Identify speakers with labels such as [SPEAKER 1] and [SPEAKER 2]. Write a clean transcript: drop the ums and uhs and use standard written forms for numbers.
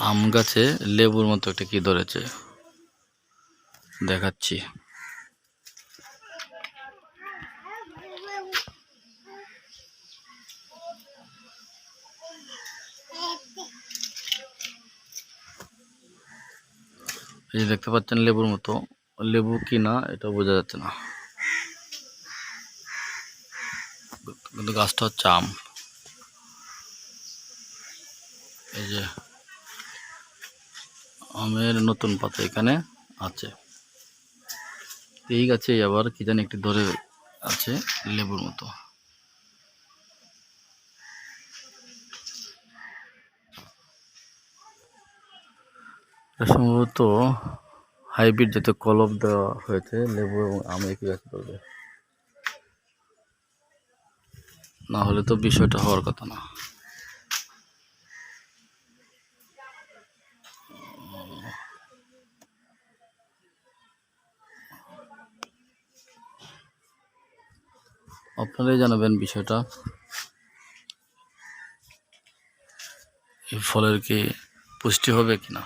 [SPEAKER 1] আম গাছে লেবুর মতো একটা কি ধরেছে দেখাচ্ছি। এই যে দেখতে পাচ্ছেন লেবুর মতো, লেবু কি না এটা বোঝা যাচ্ছে না, কিন্তু গাছটা হচ্ছে আম। এই যে আমের নতুন পাতা এখানে আছে। এই গাছে আবার কি জানি একটি ধরে আছে লেবুর মতো। সম্ভবত হাইব্রিড যাতে কলম দেওয়া হয়েছে লেবু এবং আম একই গাছে ধরবে, না হলে তো বিষয়টা হওয়ার কথা না। আপনারাই জানাবেন বিষয়টা, এই ফলের কি পুষ্টি হবে কিনা।